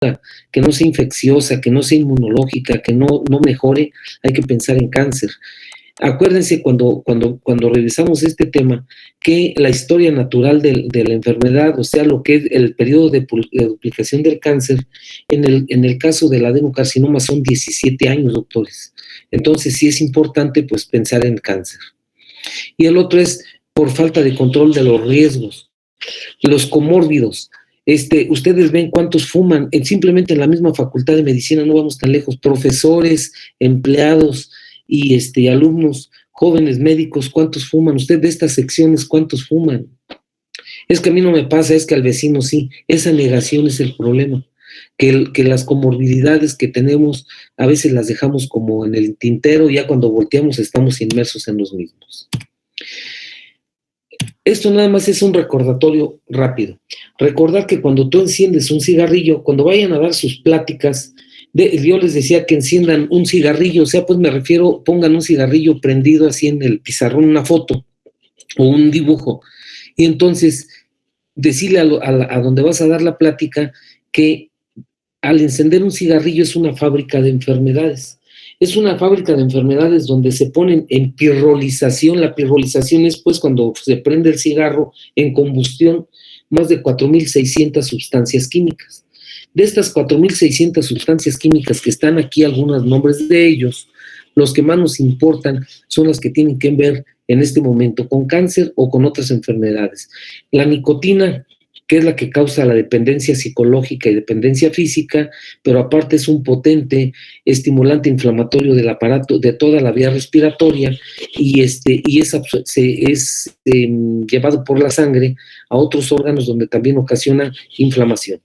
que no sea infecciosa, que no sea inmunológica, que no mejore, hay que pensar en cáncer. Acuérdense cuando revisamos este tema, que la historia natural de la enfermedad, o sea, lo que es el periodo de duplicación del cáncer, en el caso del adenocarcinoma son 17 años, doctores. Entonces sí es importante pues pensar en cáncer. Y el otro es por falta de control de los riesgos. Los comórbidos. Ustedes ven cuántos fuman, simplemente en la misma facultad de medicina, no vamos tan lejos, profesores, empleados y alumnos, jóvenes médicos, ¿cuántos fuman? Usted de estas secciones, ¿cuántos fuman? Es que a mí no me pasa, es que al vecino sí. Esa negación es el problema, que las comorbilidades que tenemos a veces las dejamos como en el tintero, y ya cuando volteamos estamos inmersos en los mismos. Esto nada más es un recordatorio rápido. Recordar que cuando tú enciendes un cigarrillo, cuando vayan a dar sus pláticas, yo les decía que enciendan un cigarrillo, o sea, pues me refiero, pongan un cigarrillo prendido así en el pizarrón, una foto o un dibujo, y entonces decirle a donde vas a dar la plática que al encender un cigarrillo es una fábrica de enfermedades. Es una fábrica de enfermedades donde se ponen en pirrolización. La pirrolización es pues cuando se prende el cigarro en combustión más de 4.600 sustancias químicas. De estas 4.600 sustancias químicas que están aquí, algunos nombres de ellos, los que más nos importan son las que tienen que ver en este momento con cáncer o con otras enfermedades. La nicotina, que es la que causa la dependencia psicológica y dependencia física, pero aparte es un potente estimulante inflamatorio del aparato, de toda la vía respiratoria, y es llevado por la sangre a otros órganos donde también ocasiona inflamación.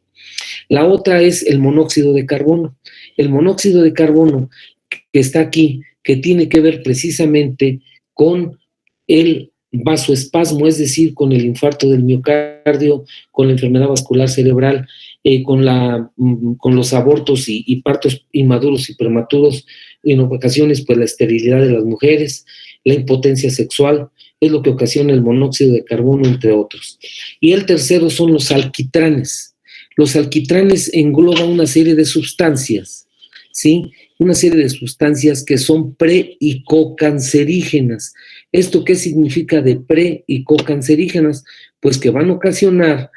La otra es el monóxido de carbono. El monóxido de carbono que está aquí, que tiene que ver precisamente con el vasoespasmo, es decir, con el infarto del miocardio, con la enfermedad vascular cerebral, con los abortos y partos inmaduros y prematuros, en ocasiones pues la esterilidad de las mujeres, la impotencia sexual, es lo que ocasiona el monóxido de carbono, entre otros. Y el tercero son los alquitranes. Los alquitranes engloban una serie de sustancias, ¿sí? Una serie de sustancias que son pre- y cocancerígenas. ¿Esto qué significa de pre- y cocancerígenas? Pues que van a ocasionar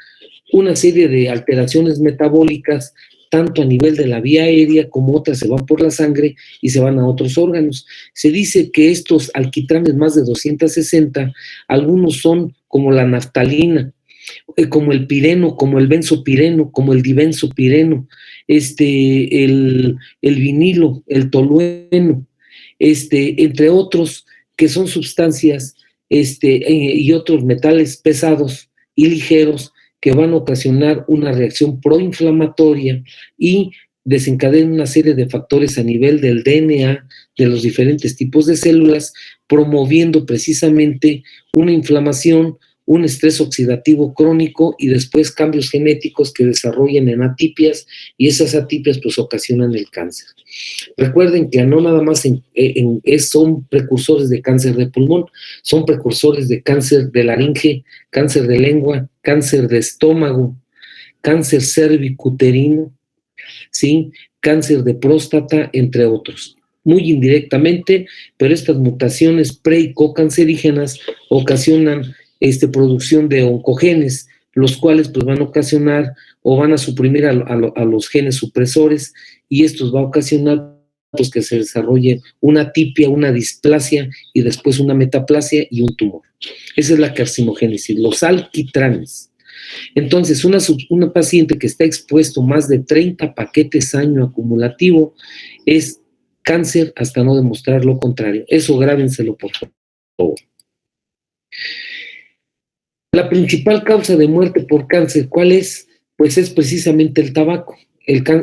una serie de alteraciones metabólicas, tanto a nivel de la vía aérea como otras se van por la sangre y se van a otros órganos. Se dice que estos alquitranes, más de 260, algunos son como la naftalina, como el pireno, como el benzopireno, como el dibenzopireno, el vinilo, el tolueno, entre otros, que son sustancias y otros metales pesados y ligeros que van a ocasionar una reacción proinflamatoria y desencadenan una serie de factores a nivel del DNA de los diferentes tipos de células, promoviendo precisamente una inflamación, un estrés oxidativo crónico y después cambios genéticos que desarrollan en atipias, y esas atipias pues ocasionan el cáncer. Recuerden que no nada más son precursores de cáncer de pulmón, son precursores de cáncer de laringe, cáncer de lengua, cáncer de estómago, cáncer cervicuterino, ¿sí? Cáncer de próstata, entre otros. Muy indirectamente, pero estas mutaciones pre- y cocancerígenas ocasionan producción de oncogenes, los cuales pues van a ocasionar o van a suprimir a los genes supresores, y estos va a ocasionar pues que se desarrolle una atipia, una displasia y después una metaplasia y un tumor. Esa es la carcinogénesis, los alquitranes. Entonces, una paciente que está expuesto más de 30 paquetes año acumulativo es cáncer hasta no demostrar lo contrario. Eso grábenselo, por favor. La principal causa de muerte por cáncer, ¿cuál es? Pues es precisamente el tabaco,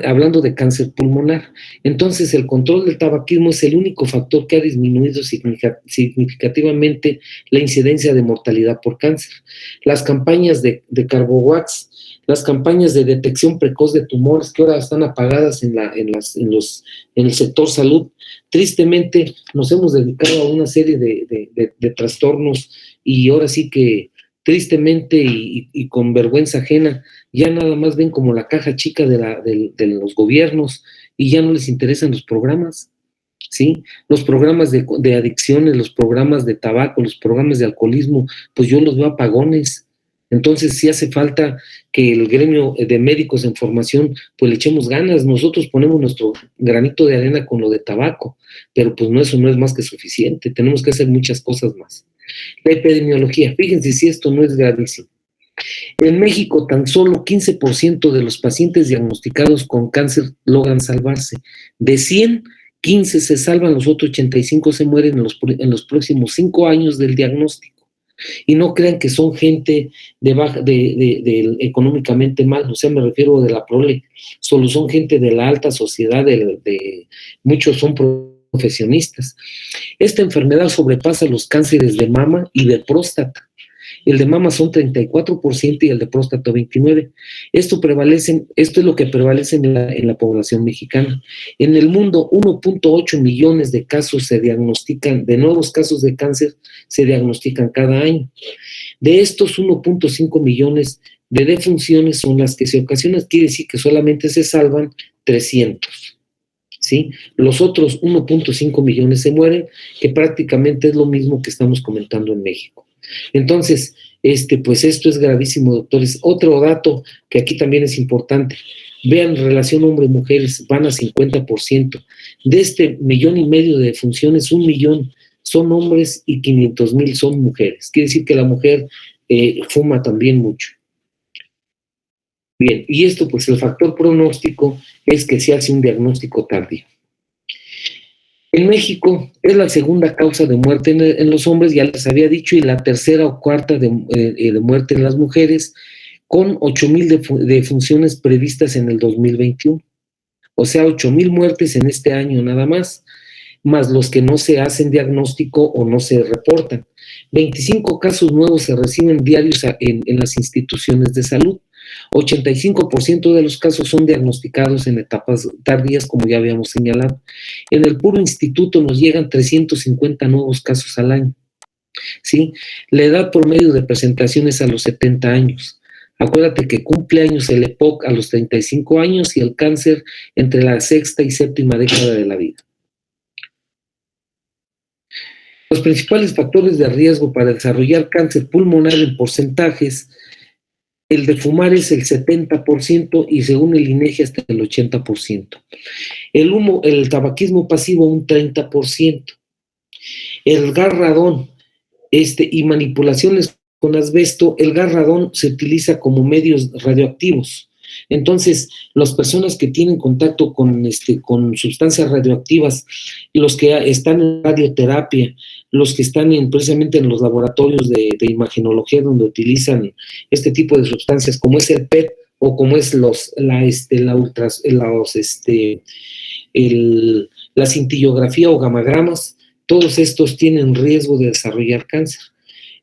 hablando de cáncer pulmonar. Entonces, el control del tabaquismo es el único factor que ha disminuido significativamente la incidencia de mortalidad por cáncer. Las campañas de Carbowax, las campañas de detección precoz de tumores, que ahora están apagadas en el sector salud, tristemente nos hemos dedicado a una serie de trastornos, y ahora sí que tristemente y con vergüenza ajena, ya nada más ven como la caja chica de los gobiernos y ya no les interesan los programas, ¿sí? Los programas de adicciones, los programas de tabaco, los programas de alcoholismo, pues yo los veo apagones. Entonces sí hace falta que el gremio de médicos en formación, pues le echemos ganas. Nosotros ponemos nuestro granito de arena con lo de tabaco, pero pues no, eso no es más que suficiente. Tenemos que hacer muchas cosas más. La epidemiología, fíjense si esto no es gravísimo. En México, tan solo 15% de los pacientes diagnosticados con cáncer logran salvarse. De 100, 15 se salvan, los otros 85 se mueren en los próximos 5 años del diagnóstico. Y no crean que son gente económicamente mal, o sea, me refiero de la prole, solo son gente de la alta sociedad, muchos son profesionistas. Esta enfermedad sobrepasa los cánceres de mama y de próstata. El de mama son 34% y el de próstata 29%. Esto es lo que prevalece en la población mexicana. En el mundo, 1.8 millones de casos se diagnostican, de nuevos casos de cáncer se diagnostican cada año. De estos 1.5 millones de defunciones son las que se ocasionan, quiere decir que solamente se salvan 300. ¿Sí? Los otros 1.5 millones se mueren, que prácticamente es lo mismo que estamos comentando en México. Entonces, pues esto es gravísimo, doctores. Otro dato que aquí también es importante, vean relación hombre-mujeres, van a 50%. De este 1,5 millones de defunciones, 1 millón son hombres y 500,000 son mujeres. Quiere decir que la mujer fuma también mucho. Bien, y esto pues el factor pronóstico es que se hace un diagnóstico tardío. En México es la segunda causa de muerte en los hombres, ya les había dicho, y la tercera o cuarta de muerte en las mujeres, con 8,000 defunciones previstas en el 2021. O sea, 8,000 muertes en este año nada más los que no se hacen diagnóstico o no se reportan. 25 casos nuevos se reciben diarios en las instituciones de salud. 85% de los casos son diagnosticados en etapas tardías, como ya habíamos señalado. En el puro instituto nos llegan 350 nuevos casos al año. ¿Sí? La edad promedio de presentación es a los 70 años. Acuérdate que cumple años el EPOC a los 35 años y el cáncer entre la sexta y séptima década de la vida. Los principales factores de riesgo para desarrollar cáncer pulmonar en porcentajes, el de fumar es el 70% y según el INEGI hasta el 80%. El tabaquismo pasivo un 30%. El gas radón y manipulaciones con asbesto, el gas radón se utiliza como medios radioactivos. Entonces, las personas que tienen contacto con sustancias radioactivas, los que están en radioterapia, los que están precisamente en los laboratorios de imagenología donde utilizan este tipo de sustancias, como es el PET o como es la cintillografía o gamagramas, todos estos tienen riesgo de desarrollar cáncer.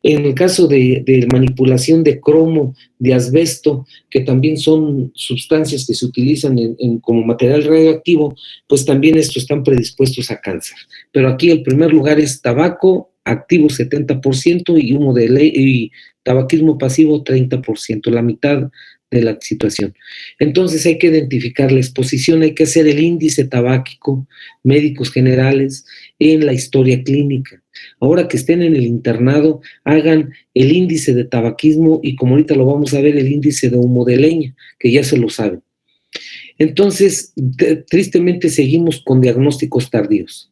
En el caso de manipulación de cromo, de asbesto, que también son sustancias que se utilizan como material radioactivo, pues también estos están predispuestos a cáncer. Pero aquí el primer lugar es tabaco activo 70% y humo de ley y tabaquismo pasivo 30%, la mitad de la situación. Entonces hay que identificar la exposición, hay que hacer el índice tabáquico, médicos generales, en la historia clínica. Ahora que estén en el internado, hagan el índice de tabaquismo y como ahorita lo vamos a ver, el índice de humo de leña, que ya se lo saben. Entonces, tristemente seguimos con diagnósticos tardíos.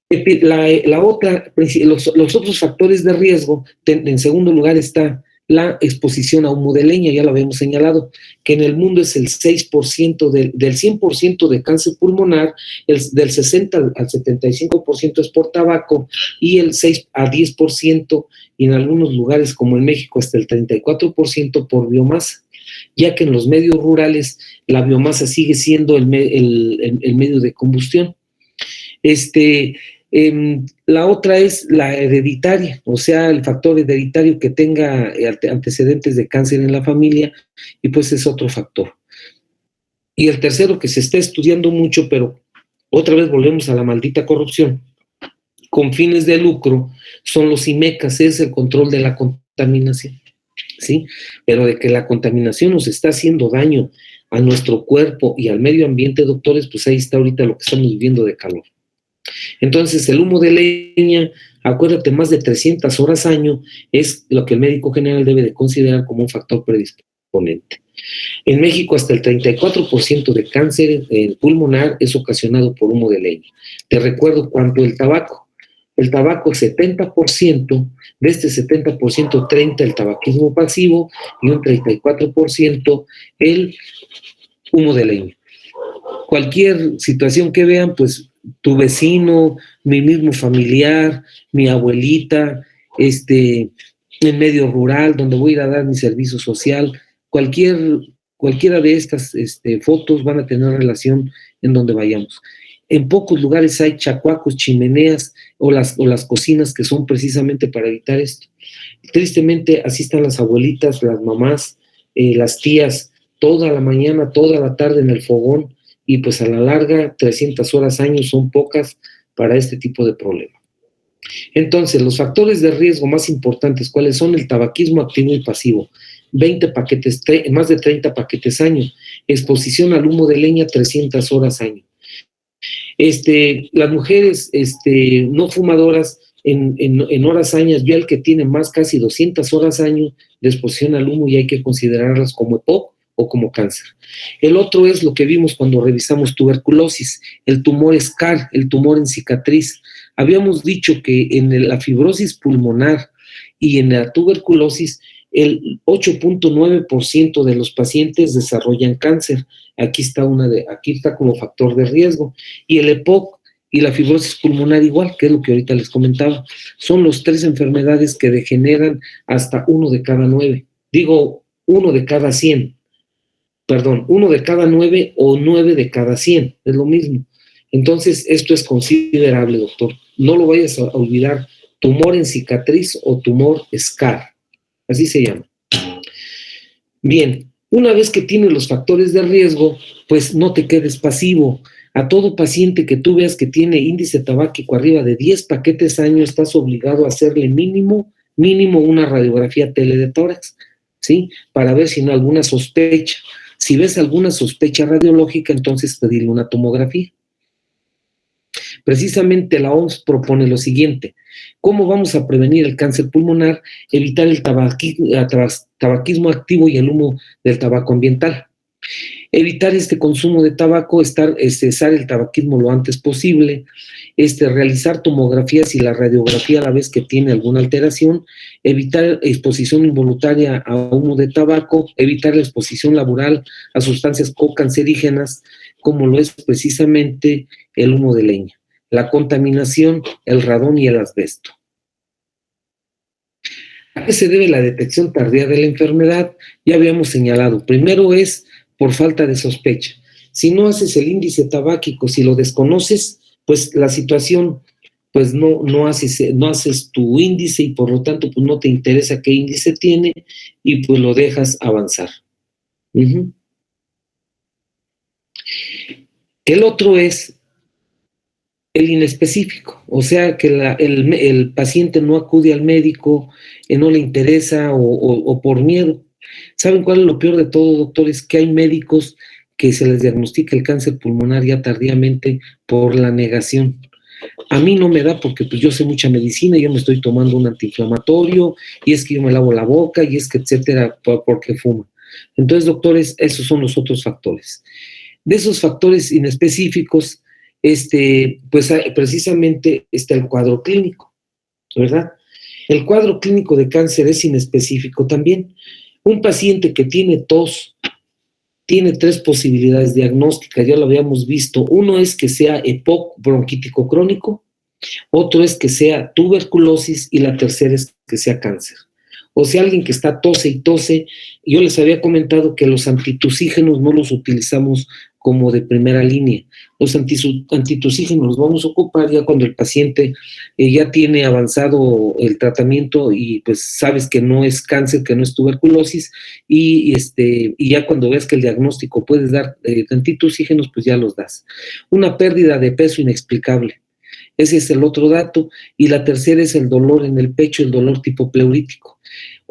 Los otros factores de riesgo, en segundo lugar está la exposición a humo de leña, ya lo habíamos señalado, que en el mundo es el 6% del 100% de cáncer pulmonar, del 60 al 75% es por tabaco y el 6 a 10% y en algunos lugares como en México hasta el 34% por biomasa, ya que en los medios rurales la biomasa sigue siendo el medio de combustión. La otra es la hereditaria, o sea, el factor hereditario que tenga antecedentes de cáncer en la familia, y pues es otro factor. Y el tercero que se está estudiando mucho, pero otra vez volvemos a la maldita corrupción, con fines de lucro, son los IMECAS, es el control de la contaminación. ¿sí? Pero de que la contaminación nos está haciendo daño a nuestro cuerpo y al medio ambiente, doctores, pues ahí está ahorita lo que estamos viviendo de calor. Entonces, el humo de leña, acuérdate, más de 300 horas año, es lo que el médico general debe de considerar como un factor predisponente. En México, hasta el 34% de cáncer pulmonar es ocasionado por humo de leña. Te recuerdo cuánto el tabaco. El tabaco, 70%, de este 70%, 30% el tabaquismo pasivo y un 34% el humo de leña. Cualquier situación que vean, pues tu vecino, mi mismo familiar, mi abuelita, en medio rural, donde voy a ir a dar mi servicio social, cualquiera de estas fotos van a tener relación en donde vayamos. En pocos lugares hay chacuacos, chimeneas o las cocinas que son precisamente para evitar esto. Tristemente, así están las abuelitas, las mamás, las tías, toda la mañana, toda la tarde en el fogón, y pues a la larga 300 horas años son pocas para este tipo de problema. Entonces, los factores de riesgo más importantes, ¿cuáles son? El tabaquismo activo y pasivo, 20 paquetes, más de 30 paquetes año, exposición al humo de leña 300 horas año. Las mujeres no fumadoras en horas años, ya el que tiene más casi 200 horas año de exposición al humo, y hay que considerarlas como EPOC o como cáncer. El otro es lo que vimos cuando revisamos tuberculosis, el tumor SCAR, el tumor en cicatriz. Habíamos dicho que en la fibrosis pulmonar y en la tuberculosis, el 8.9% de los pacientes desarrollan cáncer. Aquí está como factor de riesgo. Y el EPOC y la fibrosis pulmonar igual, que es lo que ahorita les comentaba. Son las 3 enfermedades que degeneran hasta 1 de cada 9. Digo, 1 de cada 100. Perdón, 1 de cada 9 o 9 de cada 100. Es lo mismo. Entonces, esto es considerable, doctor. No lo vayas a olvidar. Tumor en cicatriz o tumor SCAR. Así se llama. Bien, una vez que tienes los factores de riesgo, pues no te quedes pasivo. A todo paciente que tú veas que tiene índice tabáquico arriba de 10 paquetes año, estás obligado a hacerle mínimo una radiografía tele de tórax, ¿sí? Para ver si no hay alguna sospecha. Si ves alguna sospecha radiológica, entonces pedirle una tomografía. Precisamente la OMS propone lo siguiente: ¿cómo vamos a prevenir el cáncer pulmonar? Evitar el tabaquismo activo y el humo del tabaco ambiental. Evitar consumo de tabaco, cesar el tabaquismo lo antes posible, realizar tomografías y la radiografía a la vez que tiene alguna alteración, evitar exposición involuntaria a humo de tabaco, evitar la exposición laboral a sustancias cocancerígenas, como lo es precisamente el humo de leña, la contaminación, el radón y el asbesto. ¿A qué se debe la detección tardía de la enfermedad? Ya habíamos señalado. Primero es por falta de sospecha. Si no haces el índice tabáquico, si lo desconoces, pues la situación, pues no haces tu índice, y por lo tanto pues no te interesa qué índice tiene, y pues lo dejas avanzar. El otro es el inespecífico, o sea que el paciente no acude al médico, no le interesa o por miedo. ¿Saben cuál es lo peor de todo, doctores? Que hay médicos que se les diagnostica el cáncer pulmonar ya tardíamente por la negación. A mí no me da porque pues yo sé mucha medicina, yo me estoy tomando un antiinflamatorio, y es que yo me lavo la boca, y es que etcétera, porque fumo. Entonces, doctores, esos son los otros factores. De esos factores inespecíficos, pues precisamente está el cuadro clínico, ¿verdad? El cuadro clínico de cáncer es inespecífico también. Un paciente que tiene tos tiene 3 posibilidades diagnósticas, ya lo habíamos visto. Uno es que sea EPOC, bronquítico crónico, otro es que sea tuberculosis, y la tercera es que sea cáncer. O sea, alguien que está tose y tose. Yo les había comentado que los antitusígenos no los utilizamos como de primera línea. Los antitusígenos los vamos a ocupar ya cuando el paciente ya tiene avanzado el tratamiento, y pues sabes que no es cáncer, que no es tuberculosis, y ya cuando ves que el diagnóstico puedes dar antitusígenos, pues ya los das. Una pérdida de peso inexplicable. Ese es el otro dato. Y la tercera es el dolor en el pecho, el dolor tipo pleurítico.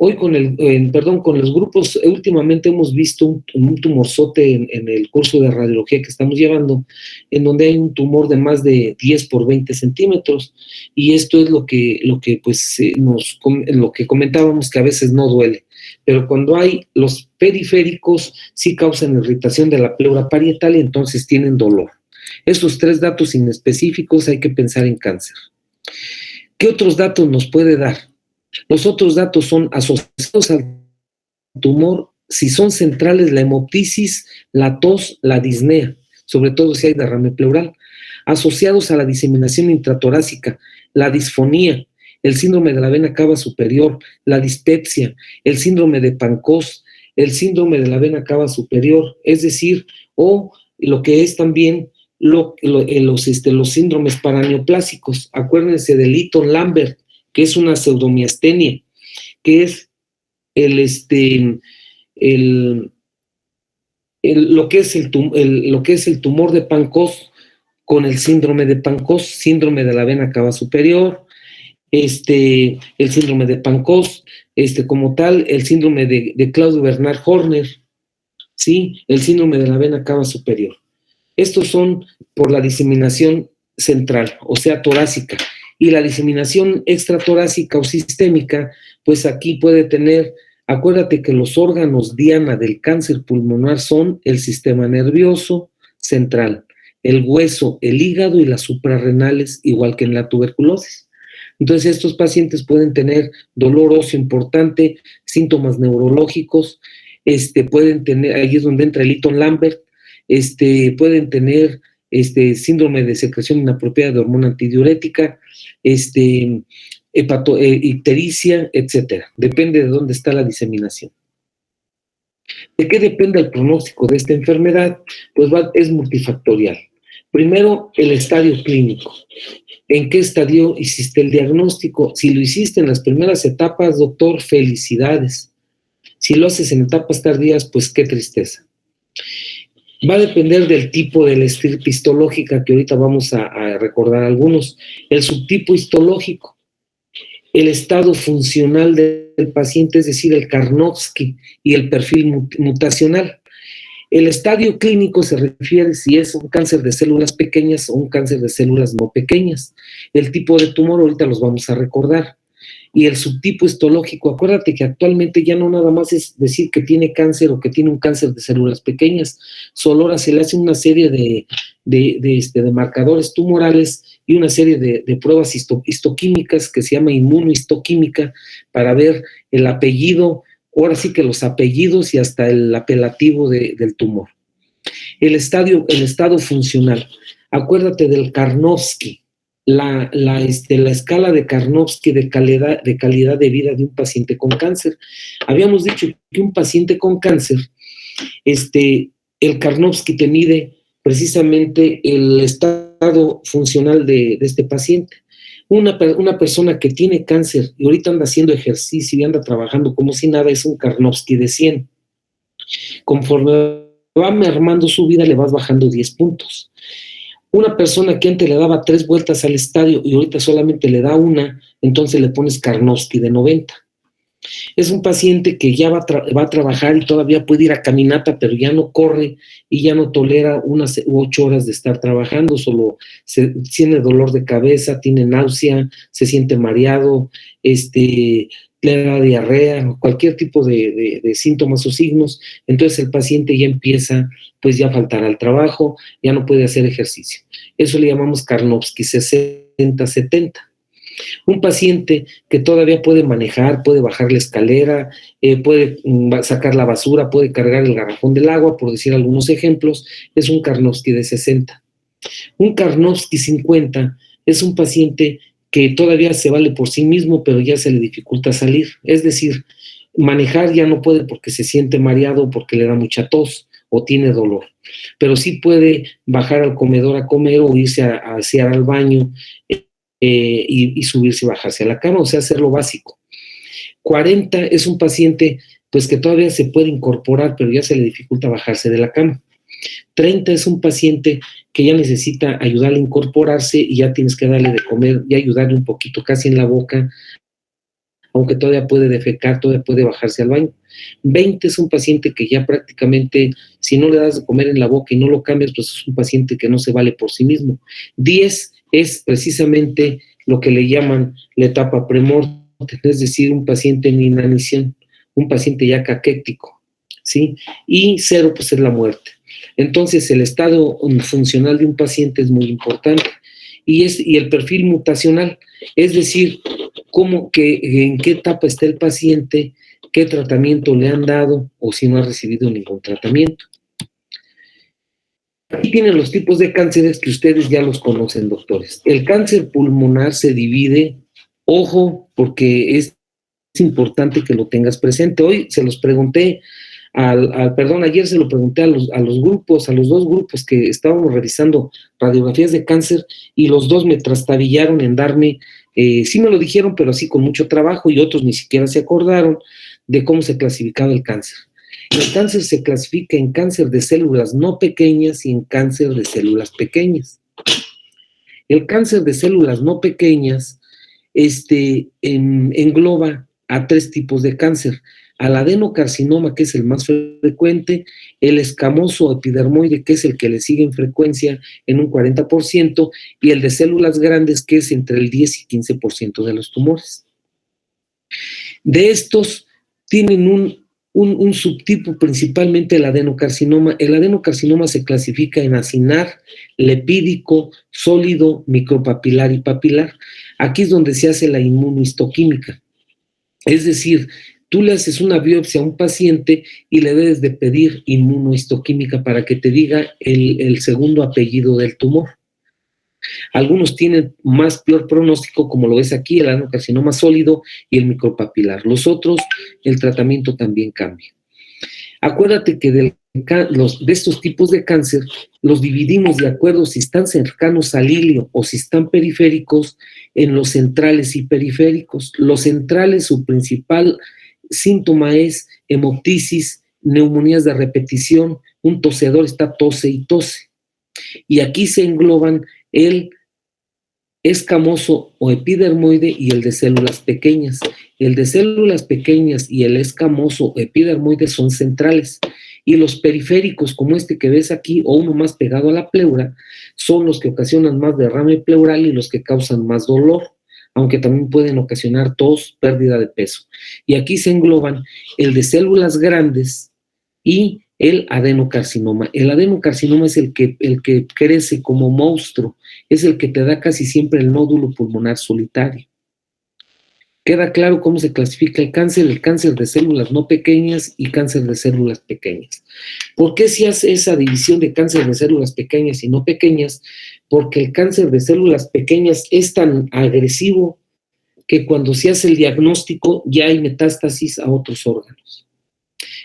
Hoy con los grupos, últimamente hemos visto un tumorzote en el curso de radiología que estamos llevando, en donde hay un tumor de más de 10 por 20 centímetros, y esto es lo que pues, lo que comentábamos, que a veces no duele, pero cuando hay los periféricos sí causan irritación de la pleura parietal y entonces tienen dolor. Esos 3 datos inespecíficos hay que pensar en cáncer. ¿Qué otros datos nos puede dar? Los otros datos son asociados al tumor, si son centrales, la hemoptisis, la tos, la disnea, sobre todo si hay derrame pleural. Asociados a la diseminación intratorácica, la disfonía, el síndrome de la vena cava superior, la dispepsia, el síndrome de Pankos, el síndrome de la vena cava superior, es decir, o lo que es también los síndromes paraneoplásicos. Acuérdense del Eaton-Lambert, que es una pseudomiastenia, que es lo que es el tumor de Pankos con el síndrome de Pankos, síndrome de la vena cava superior, el síndrome de Pankos, como tal, el síndrome de Claudio Bernard Horner, ¿sí? El síndrome de la vena cava superior. Estos son por la diseminación central, o sea, torácica. Y la diseminación extratorácica o sistémica, pues aquí puede tener, acuérdate que los órganos diana del cáncer pulmonar son el sistema nervioso central, el hueso, el hígado y las suprarrenales, igual que en la tuberculosis. Entonces, estos pacientes pueden tener dolor óseo importante, síntomas neurológicos, pueden tener, ahí es donde entra el Eaton-Lambert, pueden tener síndrome de secreción inapropiada de hormona antidiurética, ictericia, etcétera. Depende de dónde está la diseminación. ¿De qué depende el pronóstico de esta enfermedad? Pues es multifactorial. Primero, el estadio clínico. ¿En qué estadio hiciste el diagnóstico? Si lo hiciste en las primeras etapas, doctor, felicidades. Si lo haces en etapas tardías, pues qué tristeza. Va a depender del tipo de la estirpe histológica, que ahorita vamos a recordar algunos. El subtipo histológico, el estado funcional del paciente, es decir, el Karnofsky y el perfil mutacional. El estadio clínico se refiere si es un cáncer de células pequeñas o un cáncer de células no pequeñas. El tipo de tumor ahorita los vamos a recordar. Y el subtipo histológico, acuérdate que actualmente ya no nada más es decir que tiene cáncer o que tiene un cáncer de células pequeñas, solo ahora se le hace una serie de marcadores tumorales y una serie de pruebas histoquímicas que se llama inmunohistoquímica para ver el apellido, ahora sí que los apellidos y hasta el apelativo del tumor. El estado funcional, acuérdate del Karnofsky. La escala de Karnofsky de calidad de vida de un paciente con cáncer. Habíamos dicho que un paciente con cáncer, el Karnofsky te mide precisamente el estado funcional de este paciente. Una persona que tiene cáncer y ahorita anda haciendo ejercicio y anda trabajando como si nada, es un Karnofsky de 100. Conforme va mermando su vida, le vas bajando 10 puntos. Una persona que antes le daba 3 vueltas al estadio y ahorita solamente le da una, entonces le pones Karnofsky de 90. Es un paciente que ya va a trabajar y todavía puede ir a caminata, pero ya no corre y ya no tolera unas 8 horas de estar trabajando, solo tiene dolor de cabeza, tiene náusea, se siente mareado, le da diarrea, cualquier tipo de síntomas o signos, entonces el paciente ya empieza pues ya a faltar al trabajo, ya no puede hacer ejercicio. Eso le llamamos Karnofsky 60-70. Un paciente que todavía puede manejar, puede bajar la escalera, puede sacar la basura, puede cargar el garrafón del agua, por decir algunos ejemplos, es un Karnofsky de 60. Un Karnofsky 50 es un paciente que todavía se vale por sí mismo, pero ya se le dificulta salir. Es decir, manejar ya no puede porque se siente mareado, porque le da mucha tos o tiene dolor. Pero sí puede bajar al comedor a comer o irse a asear al baño y subirse y bajarse a la cama, o sea, hacer lo básico. 40 es un paciente pues que todavía se puede incorporar, pero ya se le dificulta bajarse de la cama. 30 es un paciente que ya necesita ayudarle a incorporarse y ya tienes que darle de comer y ayudarle un poquito casi en la boca aunque todavía puede defecar, todavía puede bajarse al baño. 20 es un paciente que ya prácticamente, si no le das de comer en la boca y no lo cambias, pues es un paciente que no se vale por sí mismo. 10 es precisamente lo que le llaman la etapa premortem, es decir, un paciente en inanición, un paciente ya caquético, ¿sí? Y 0, pues es la muerte. Entonces, el estado funcional de un paciente es muy importante. Y el perfil mutacional, es decir, en qué etapa está el paciente, qué tratamiento le han dado o si no ha recibido ningún tratamiento. Aquí tienen los tipos de cánceres que ustedes ya los conocen, doctores. El cáncer pulmonar se divide, ojo, porque es importante que lo tengas presente. Hoy se los pregunté, ayer se lo pregunté a los grupos, a los 2 grupos que estábamos revisando radiografías de cáncer, y los 2 me trastabillaron en darme, sí me lo dijeron, pero así con mucho trabajo, y otros ni siquiera se acordaron de cómo se clasificaba el cáncer. El cáncer se clasifica en cáncer de células no pequeñas y en cáncer de células pequeñas. El cáncer de células no pequeñas engloba a 3 tipos de cáncer: al adenocarcinoma, que es el más frecuente, el escamoso epidermoide, que es el que le sigue en frecuencia en un 40%, y el de células grandes, que es entre el 10 y 15% de los tumores. De estos, tienen un subtipo, principalmente el adenocarcinoma. El adenocarcinoma se clasifica en acinar, lepídico, sólido, micropapilar y papilar. Aquí es donde se hace la inmunohistoquímica. Es decir, tú le haces una biopsia a un paciente y le debes de pedir inmunohistoquímica para que te diga el segundo apellido del tumor. Algunos tienen peor pronóstico, como lo ves aquí, el adenocarcinoma sólido y el micropapilar. Los otros, el tratamiento también cambia. Acuérdate que de estos tipos de cáncer los dividimos de acuerdo si están cercanos al hilio o si están periféricos en los centrales y periféricos. Los centrales, su principal síntoma es hemoptisis, neumonías de repetición, un tosedor está tose y tose. Y aquí se engloban el escamoso o epidermoide y el de células pequeñas. El de células pequeñas y el escamoso o epidermoide son centrales, y los periféricos, como este que ves aquí, o uno más pegado a la pleura, son los que ocasionan más derrame pleural y los que causan más dolor, aunque también pueden ocasionar tos, pérdida de peso. Y aquí se engloban el de células grandes y el adenocarcinoma. El adenocarcinoma es el que crece como monstruo, es el que te da casi siempre el nódulo pulmonar solitario. Queda claro cómo se clasifica el cáncer de células no pequeñas y cáncer de células pequeñas. ¿Por qué se hace esa división de cáncer de células pequeñas y no pequeñas? Porque el cáncer de células pequeñas es tan agresivo que cuando se hace el diagnóstico ya hay metástasis a otros órganos.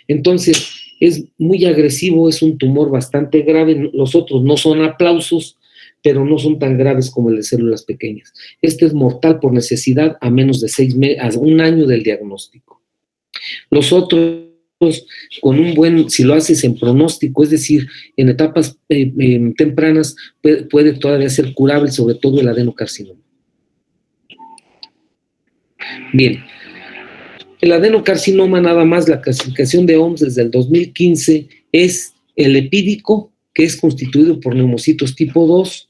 Entonces, es muy agresivo, es un tumor bastante grave. Los otros no son aplausos, pero no son tan graves como el de células pequeñas. Este es mortal por necesidad a menos de 6 meses, a 1 año del diagnóstico. Los otros, si lo haces en pronóstico, es decir, en etapas tempranas, puede todavía ser curable, sobre todo el adenocarcinoma. Bien. El adenocarcinoma, nada más, la clasificación de OMS desde el 2015 es el lepídico, que es constituido por neumocitos tipo 2,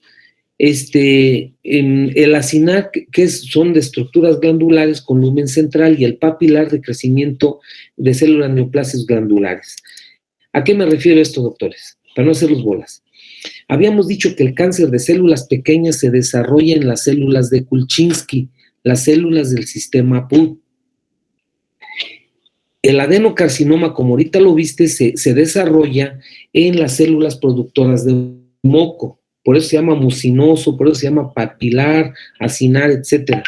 el acinar, que son de estructuras glandulares con lumen central, y el papilar, de crecimiento de células neoplasias glandulares. ¿A qué me refiero esto, doctores? Para no hacerlos bolas. Habíamos dicho que el cáncer de células pequeñas se desarrolla en las células de Kulchinsky, las células del sistema PUD. El adenocarcinoma, como ahorita lo viste, se desarrolla en las células productoras de moco. Por eso se llama mucinoso, por eso se llama papilar, acinar, etc.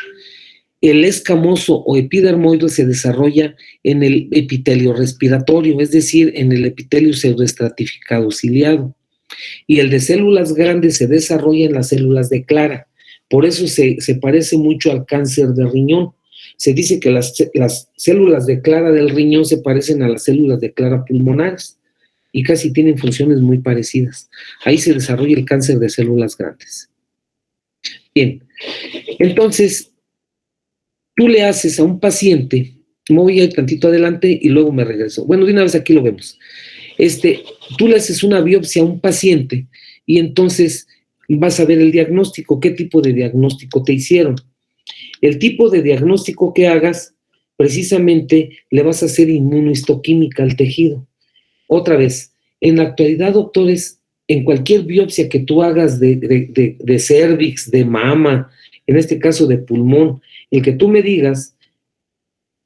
El escamoso o epidermoide se desarrolla en el epitelio respiratorio, es decir, en el epitelio pseudoestratificado ciliado. Y el de células grandes se desarrolla en las células de Clara. Por eso se parece mucho al cáncer de riñón. Se dice que las células de Clara del riñón se parecen a las células de Clara pulmonares y casi tienen funciones muy parecidas. Ahí se desarrolla el cáncer de células grandes. Bien, entonces, tú le haces a un paciente, me voy a ir tantito adelante y luego me regreso. Bueno, de una vez aquí lo vemos. Tú le haces una biopsia a un paciente y entonces vas a ver el diagnóstico, qué tipo de diagnóstico te hicieron. El tipo de diagnóstico que hagas, precisamente le vas a hacer inmunohistoquímica al tejido. Otra vez, en la actualidad, doctores, en cualquier biopsia que tú hagas de cérvix, de mama, en este caso de pulmón, el que tú me digas,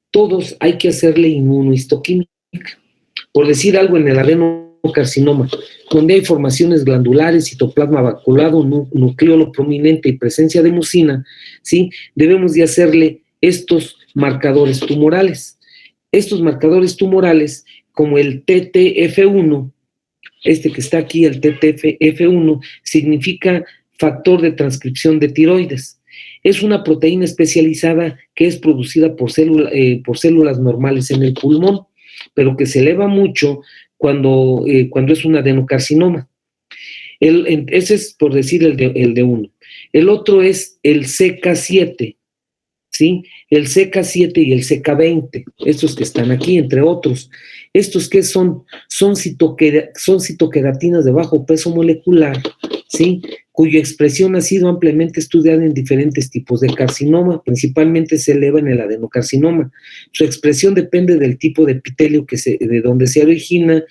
todos hay que hacerle inmunohistoquímica. Por decir algo, en el adenocarcinoma, donde hay formaciones glandulares, citoplasma vaculado, nucleolo prominente y presencia de mucina, ¿sí? Debemos de hacerle estos marcadores tumorales. Estos marcadores tumorales, como el TTF1, este que está aquí, el TTF1, significa factor de transcripción de tiroides. Es una proteína especializada que es producida por células normales en el pulmón, pero que se eleva mucho cuando es un adenocarcinoma. Ese es, por decir, el de uno. El otro es el CK7, ¿sí? El CK7 y el CK20, estos que están aquí, entre otros. Estos que son citoqueratinas de bajo peso molecular, ¿sí? Cuya expresión ha sido ampliamente estudiada en diferentes tipos de carcinoma, principalmente se eleva en el adenocarcinoma. Su expresión depende del tipo de epitelio de donde se origina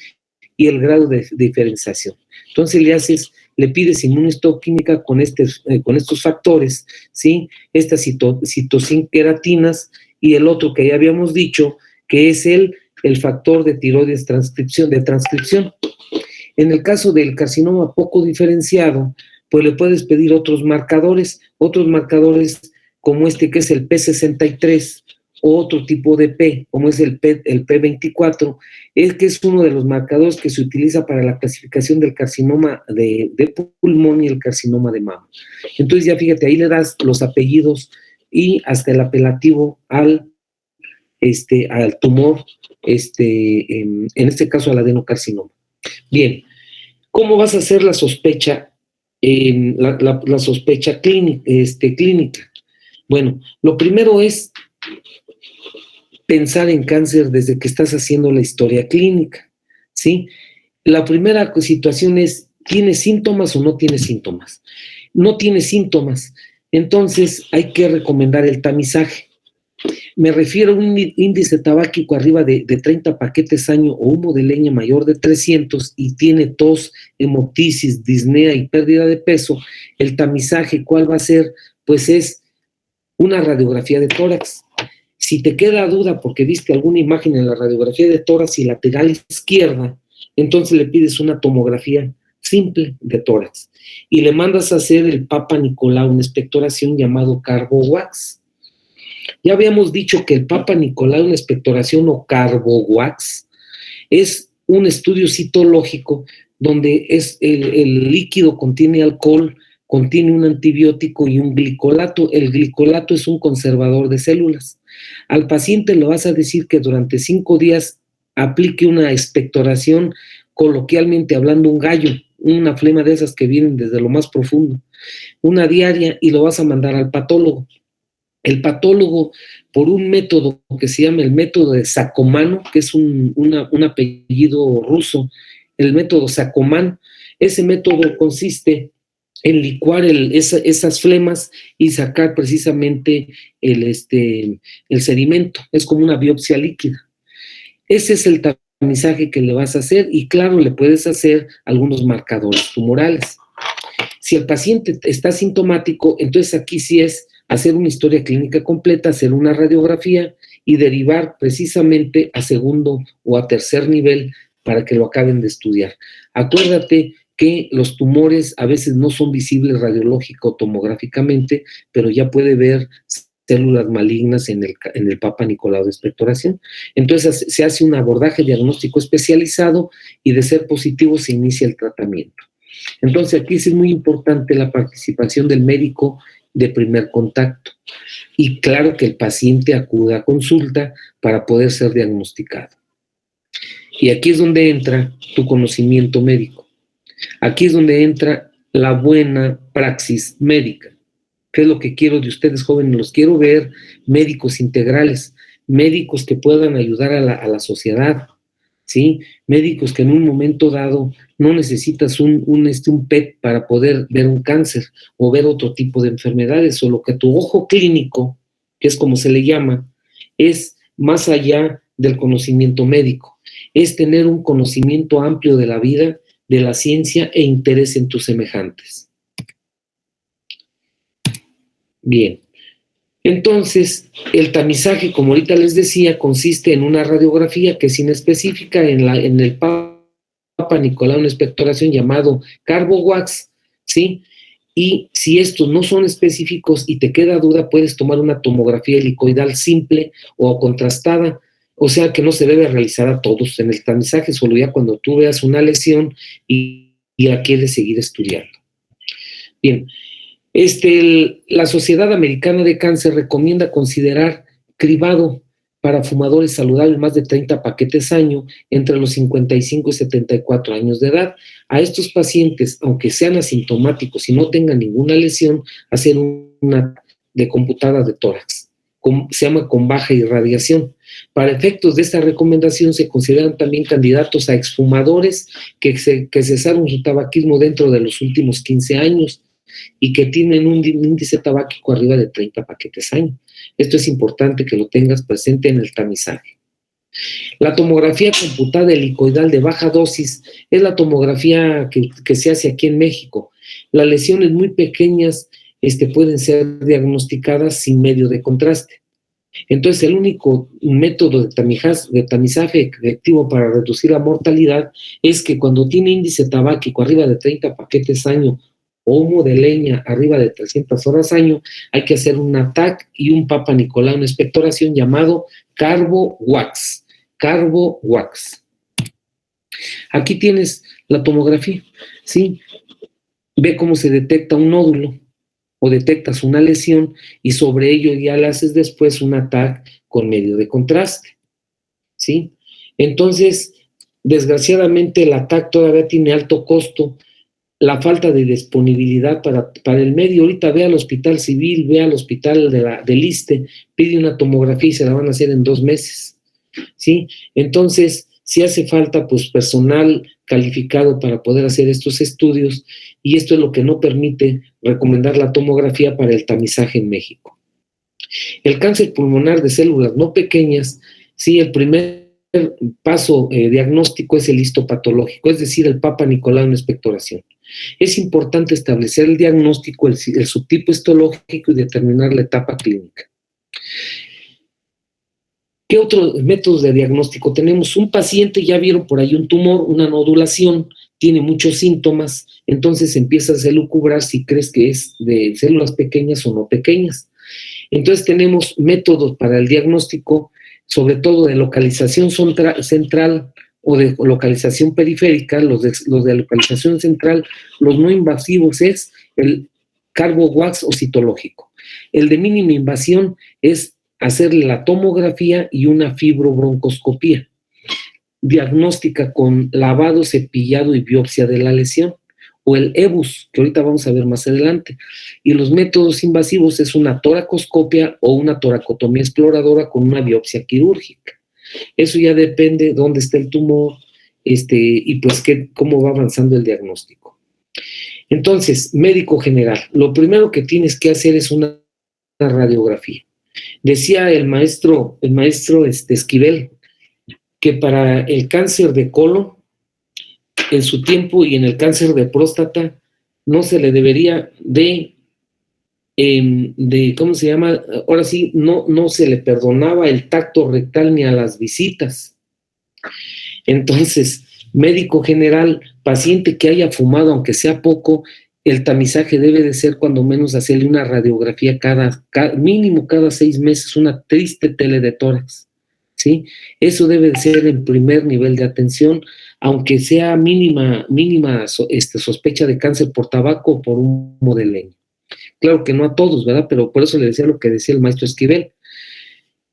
y el grado de diferenciación. Entonces le pides inmunohistoquímica con estos factores, ¿sí? Estas citoqueratinas y el otro que ya habíamos dicho, que es el factor de tiroides de transcripción. En el caso del carcinoma poco diferenciado, pues le puedes pedir otros marcadores como este que es el P63, o otro tipo de P, como es el P24, que es uno de los marcadores que se utiliza para la clasificación del carcinoma de pulmón y el carcinoma de mama. Entonces ya fíjate, ahí le das los apellidos y hasta el apelativo al tumor, en este caso al adenocarcinoma. Bien, ¿cómo vas a hacer la sospecha, la sospecha clínica? Bueno, lo primero es pensar en cáncer desde que estás haciendo la historia clínica, ¿sí? La primera situación es, ¿tiene síntomas o no tiene síntomas? No tiene síntomas, entonces hay que recomendar el tamizaje. Me refiero a un índice tabáquico arriba de 30 paquetes año o humo de leña mayor de 300 y tiene tos, hemoptisis, disnea y pérdida de peso. El tamizaje, ¿cuál va a ser? Pues es una radiografía de tórax. Si te queda duda porque viste alguna imagen en la radiografía de tórax y lateral izquierda, entonces le pides una tomografía simple de tórax y le mandas a hacer el Papa Nicolau, una expectoración llamado CarboWax. Ya habíamos dicho que el Papa Nicolau, una expectoración o CarboWax, es un estudio citológico donde el líquido contiene alcohol, contiene un antibiótico y un glicolato. El glicolato es un conservador de células. Al paciente le vas a decir que durante 5 días aplique una expectoración, coloquialmente hablando, un gallo, una flema de esas que vienen desde lo más profundo, una diaria, y lo vas a mandar al patólogo. El patólogo, por un método que se llama el método de Sacomano, que es un apellido ruso, el método Sacomán, ese método consiste en licuar esas flemas y sacar precisamente el sedimento. Es como una biopsia líquida. Ese es el tamizaje que le vas a hacer y claro, le puedes hacer algunos marcadores tumorales. Si el paciente está sintomático, entonces aquí sí es hacer una historia clínica completa, hacer una radiografía y derivar precisamente a segundo o a tercer nivel para que lo acaben de estudiar. Acuérdate que los tumores a veces no son visibles radiológico tomográficamente, pero ya puede ver células malignas en el Papa Nicolau de expectoración. Entonces se hace un abordaje diagnóstico especializado y de ser positivo se inicia el tratamiento. Entonces aquí es muy importante la participación del médico de primer contacto y claro que el paciente acuda a consulta para poder ser diagnosticado. Y aquí es donde entra tu conocimiento médico. Aquí es donde entra la buena praxis médica. ¿Qué es lo que quiero de ustedes, jóvenes? Los quiero ver médicos integrales, médicos que puedan ayudar a la sociedad, ¿sí? Médicos que en un momento dado no necesitas un PET para poder ver un cáncer o ver otro tipo de enfermedades, o lo que tu ojo clínico, que es como se le llama, es más allá del conocimiento médico, es tener un conocimiento amplio de la vida, de la ciencia e interés en tus semejantes. Bien, entonces el tamizaje, como ahorita les decía, consiste en una radiografía que es inespecífica en el Papa Nicolau, una expectoración llamado Carbo-Wax, ¿sí? Y si estos no son específicos y te queda duda, puedes tomar una tomografía helicoidal simple o contrastada, o sea que no se debe realizar a todos en el tamizaje, solo ya cuando tú veas una lesión y la quieres seguir estudiando. Bien, la Sociedad Americana de Cáncer recomienda considerar cribado para fumadores saludables más de 30 paquetes año entre los 55 y 74 años de edad. A estos pacientes, aunque sean asintomáticos y no tengan ninguna lesión, hacer una decomputada de tórax. Se llama con baja irradiación. Para efectos de esta recomendación se consideran también candidatos a exfumadores que cesaron su tabaquismo dentro de los últimos 15 años y que tienen un índice tabáquico arriba de 30 paquetes año. Esto es importante que lo tengas presente en el tamizaje. La tomografía computada helicoidal de baja dosis es la tomografía que se hace aquí en México. Las lesiones muy pequeñas pueden ser diagnosticadas sin medio de contraste. Entonces, el único método de tamizaje efectivo para reducir la mortalidad es que cuando tiene índice tabáquico arriba de 30 paquetes año o humo de leña arriba de 300 horas año, hay que hacer un ATAC y un Papa Nicolau, una expectoración llamado Carbo-Wax. Carbo-Wax. Aquí tienes la tomografía, ¿sí? Ve cómo se detecta un nódulo o detectas una lesión y sobre ello ya le haces después un ATAC con medio de contraste, ¿sí? Entonces, desgraciadamente el ATAC todavía tiene alto costo, la falta de disponibilidad para el medio. Ahorita ve al hospital civil, ve al hospital del ISSSTE, pide una tomografía y se la van a hacer en 2 meses, ¿sí? Entonces, sí hace falta pues personal calificado para poder hacer estos estudios, y esto es lo que no permite recomendar la tomografía para el tamizaje en México. El cáncer pulmonar de células no pequeñas, sí, el primer paso diagnóstico es el histopatológico, es decir, el Papa Nicolau en expectoración. Es importante establecer el diagnóstico, el subtipo histológico y determinar la etapa clínica. ¿Qué otros métodos de diagnóstico tenemos? Un paciente, ya vieron por ahí un tumor, una nodulación, tiene muchos síntomas, entonces empiezas a elucubrar si crees que es de células pequeñas o no pequeñas. Entonces tenemos métodos para el diagnóstico, sobre todo de localización central o de localización periférica. Los de localización central, los no invasivos, es el Carbo-Wax o citológico. El de mínima invasión es hacerle la tomografía y una fibrobroncoscopía diagnóstica con lavado, cepillado y biopsia de la lesión, o el EBUS, que ahorita vamos a ver más adelante. Y los métodos invasivos es una toracoscopia o una toracotomía exploradora con una biopsia quirúrgica. Eso ya depende de dónde está el tumor y pues cómo va avanzando el diagnóstico. Entonces, médico general, lo primero que tienes que hacer es una radiografía. Decía el maestro Esquivel que para el cáncer de colon, en su tiempo, y en el cáncer de próstata, no se le debería ¿cómo se llama? Ahora sí, no se le perdonaba el tacto rectal ni a las visitas. Entonces, médico general, paciente que haya fumado, aunque sea poco, el tamizaje debe de ser cuando menos hacerle una radiografía mínimo cada 6 meses, una triste tele de tórax, ¿sí? Eso debe de ser el primer nivel de atención, aunque sea mínima sospecha de cáncer por tabaco o por humo de leña. Claro que no a todos, ¿verdad? Pero por eso le decía lo que decía el maestro Esquivel.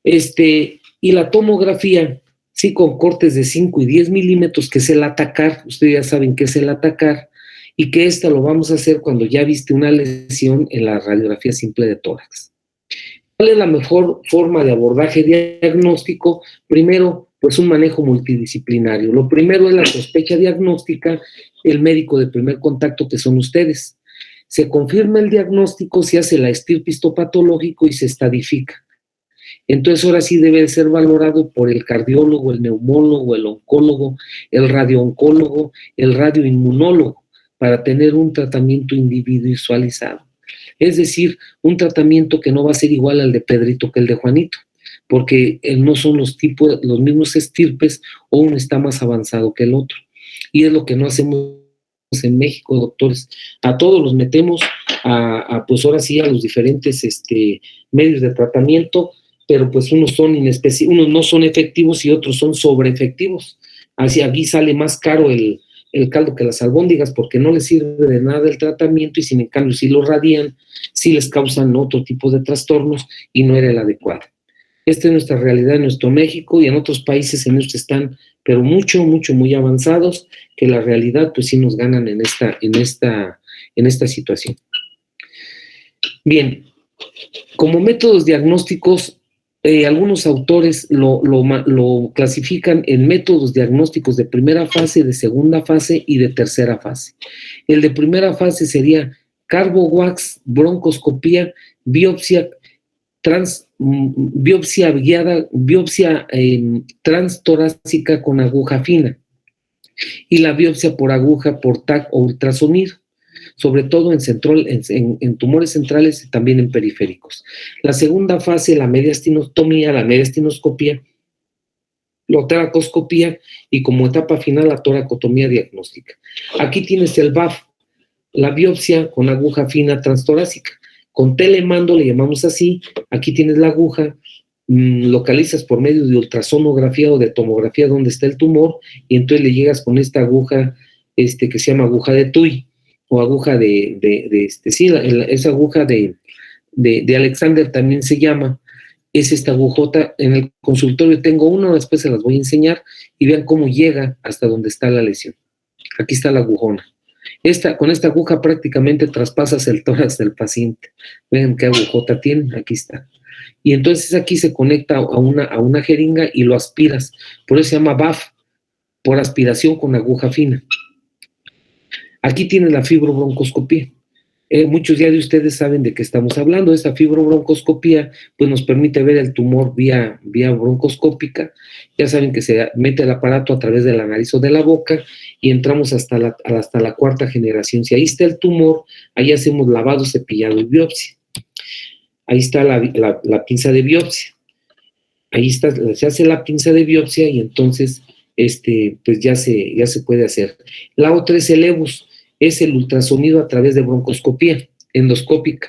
Y la tomografía, sí, con cortes de 5 y 10 milímetros, que es el atacar, ustedes ya saben qué es el atacar, y que esta lo vamos a hacer cuando ya viste una lesión en la radiografía simple de tórax. ¿Cuál es la mejor forma de abordaje diagnóstico? Primero, pues un manejo multidisciplinario. Lo primero es la sospecha diagnóstica, el médico de primer contacto que son ustedes. Se confirma el diagnóstico, se hace la estirpe histopatológico y se estadifica. Entonces ahora sí debe ser valorado por el cardiólogo, el neumólogo, el oncólogo, el radiooncólogo, el radioinmunólogo, para tener un tratamiento individualizado. Es decir, un tratamiento que no va a ser igual al de Pedrito que el de Juanito, porque no son los mismos estirpes, o uno está más avanzado que el otro. Y es lo que no hacemos en México, doctores. A todos los metemos pues ahora sí, a los diferentes medios de tratamiento, pero pues unos no son efectivos y otros son sobreefectivos. Así aquí sale más caro el caldo que las albóndigas, porque no les sirve de nada el tratamiento, y sin en cambio si lo radian, sí les causan otro tipo de trastornos y no era el adecuado. Esta es nuestra realidad en nuestro México, y en otros países en estos están, pero muy avanzados, que la realidad pues sí nos ganan en esta situación. Bien, como métodos diagnósticos, algunos autores lo clasifican en métodos diagnósticos de primera fase, de segunda fase y de tercera fase. El de primera fase sería carbowax, broncoscopía, biopsia guiada, biopsia transtorácica con aguja fina, y la biopsia por aguja, por TAC o ultrasonido, sobre todo en tumores centrales y también en periféricos. La segunda fase, la mediastinostomía, la mediastinoscopía, la toracoscopía, y como etapa final la toracotomía diagnóstica. Aquí tienes el BAF, la biopsia con aguja fina transtorácica. Con telemando le llamamos así. Aquí tienes la aguja, localizas por medio de ultrasonografía o de tomografía dónde está el tumor, y entonces le llegas con esta aguja que se llama aguja de Tuy, o aguja esa aguja de Alexander también se llama. Es esta agujota. En el consultorio tengo una, después se las voy a enseñar, y vean cómo llega hasta donde está la lesión. Aquí está la agujona. Con esta aguja prácticamente traspasas el tórax del paciente. Vean qué agujota tiene, aquí está. Y entonces aquí se conecta a una jeringa y lo aspiras. Por eso se llama BAF, por aspiración con aguja fina. Aquí tiene la fibrobroncoscopía. Muchos ya de ustedes saben de qué estamos hablando. Esta fibrobroncoscopía pues nos permite ver el tumor vía broncoscópica. Ya saben que se mete el aparato a través de la nariz o de la boca, y entramos hasta la cuarta generación. Si ahí está el tumor, ahí hacemos lavado, cepillado y biopsia. Ahí está la pinza de biopsia. Ahí está, se hace la pinza de biopsia, y entonces pues ya se puede hacer. La otra es el EBUS, es el ultrasonido a través de broncoscopía endoscópica.